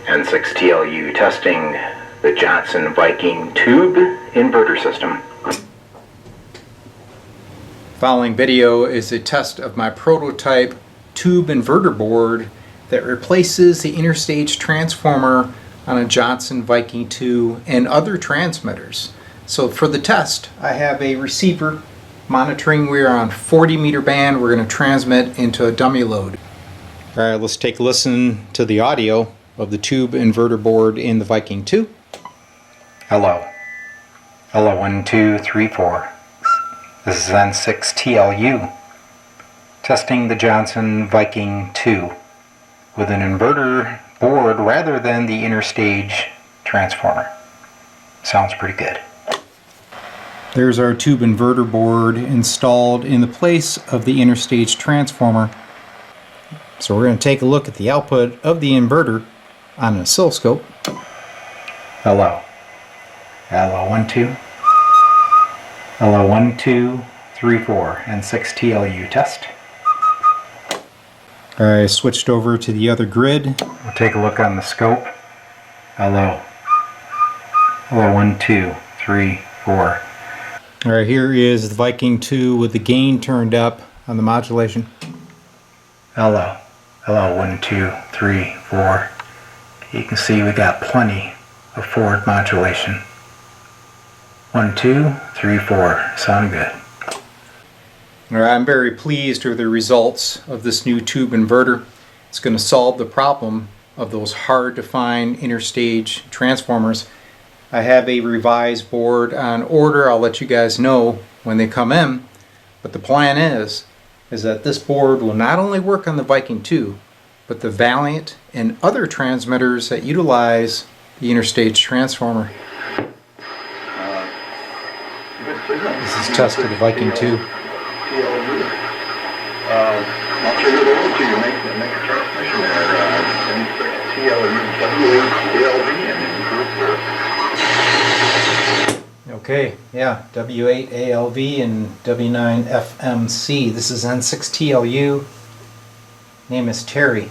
N6TLU testing the Johnson Viking tube inverter system. Following video is a test of my prototype tube inverter board that replaces the interstage transformer on a Johnson Viking II and other transmitters. So for the test, I have a receiver monitoring. We are on 40 meter band. We're going to transmit into a dummy load. All right, let's take a listen to the audio of the tube inverter board in the Viking II. Hello. Hello, 1, 2, 3, 4. This is N6TLU, testing the Johnson Viking II with an inverter board rather than the interstage transformer. Sounds pretty good. There's our tube inverter board installed in the place of the interstage transformer. So we're going to take a look at the output of the inverter on an oscilloscope. Hello. Hello, 1, 2. Hello, 1, 2, 3, 4, N6TLU test. I switched over to the other grid. We'll take a look on the scope. Hello. Hello, 1, 2, 3, 4. Alright, here is the Viking II with the gain turned up on the modulation. Hello. Hello, 1, 2, 3, 4. You can see we got plenty of forward modulation. 1, 2, 3, 4. Sound good. Alright, I'm very pleased with the results of this new tube inverter. It's going to solve the problem of those hard to find interstage transformers. I have a revised board on order. I'll let you guys know when they come in. But the plan is that this board will not only work on the Viking II, but the Valiant and other transmitters that utilize the interstage transformer. This is test of the Viking II. I'll turn it over to you. Make a transmission there. Okay, yeah, W8ALV and W9FMC. This is N6TLU. Name is Terry,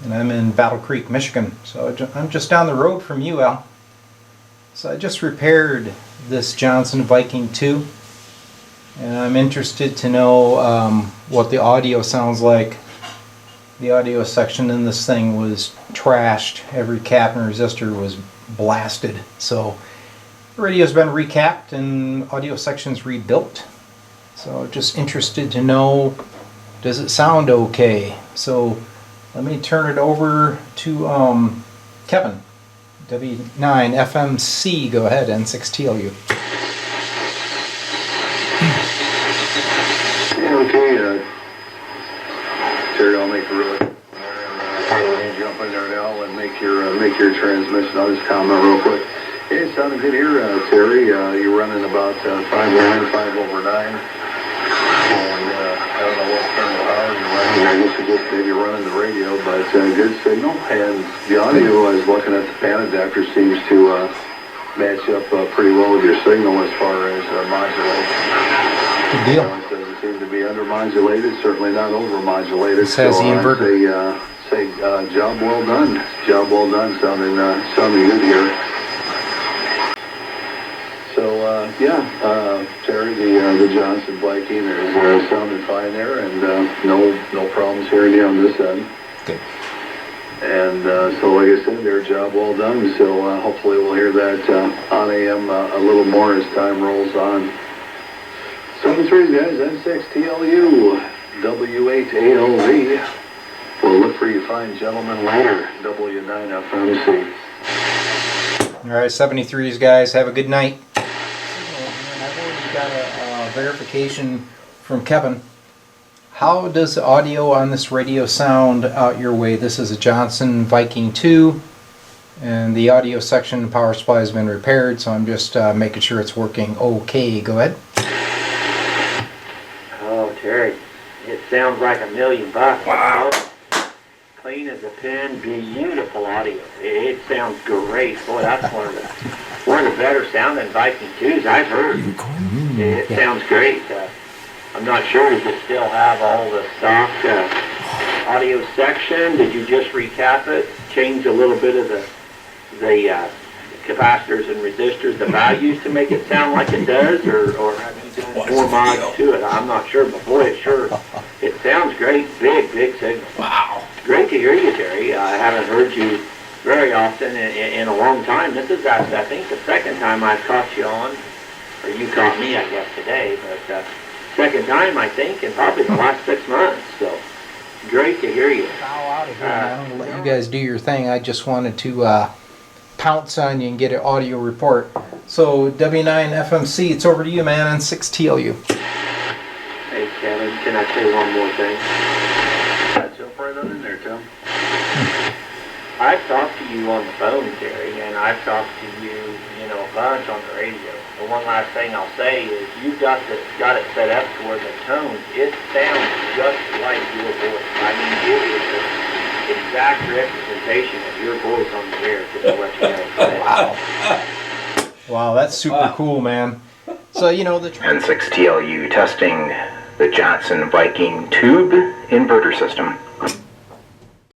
and I'm in Battle Creek, Michigan. So I'm just down the road from you, Al. So I just repaired this Johnson Viking II, and I'm interested to know what the audio sounds like. The audio section in this thing was trashed. Every cap and resistor was blasted. So the radio's been recapped and audio section's rebuilt. So just interested to know, does it sound okay? So let me turn it over to Kevin. W9FMC, go ahead, N6TLU. Okay, Terry, I'll make a really jump in there now and make your transmission. I'll just comment real quick. Hey, it sounded good here, Terry. You're running about 5 over 9. And I don't know what kind of power you're running. I guess you just maybe running the radio, but good signal. And the audio, I was looking at the pan adapter, seems to match up pretty well with your signal as far as modulation. Good deal. It doesn't seem to be under-modulated, certainly not over-modulated. This has the inverter. Say job well done. Job well done, sounding good here. So, Terry, the Johnson Viking is sounding fine there, and no problems hearing you on this end. Good. And so, like I said, their job well done. So hopefully we'll hear that on AM a little more as time rolls on. 7-3, guys, N6TLU, W8ALV. We'll look for you fine gentlemen later, W9FMC. All right, 73s, guys, have a good night. I've already got a verification from Kevin. How does the audio on this radio sound out your way? This is a Johnson Viking II, and the audio section power supply has been repaired, so I'm just making sure it's working okay. Go ahead. Oh, Terry, it sounds like $1,000,000. Wow. Clean as a pin, beautiful audio. It sounds great. Boy, that's one of the better sounding Viking IIs I've heard. It sounds great. I'm not sure, does it still have all the stock audio section? Did you just recap it, change a little bit of the capacitors and resistors, the values to make it sound like it does, or have you done more mods to it? I'm not sure, but boy, it sounds great. Big signal. Wow. Great to hear you, Terry. I haven't heard you very often in a long time. This is, I think, the second time I've caught you on, or you caught me, I guess, today, but second time, I think, in probably the last 6 months. So great to hear you. I'm gonna let you guys do your thing. I just wanted to pounce on you and get an audio report. So W9 FMC, it's over to you, man, on 6TLU. Hey, Kevin, can I say one more thing? Jump right on in there, Tim. I've talked to you on the phone, Terry, and I've talked to you, a bunch on the radio. The one last thing I'll say is you've got it set up to where the tone, it sounds just like your voice. I mean, it is the exact representation of your voice on the air, just to let you know. Wow. Wow, that's super cool, man. So, the... And 6TLU testing the Johnson Viking tube inverter system.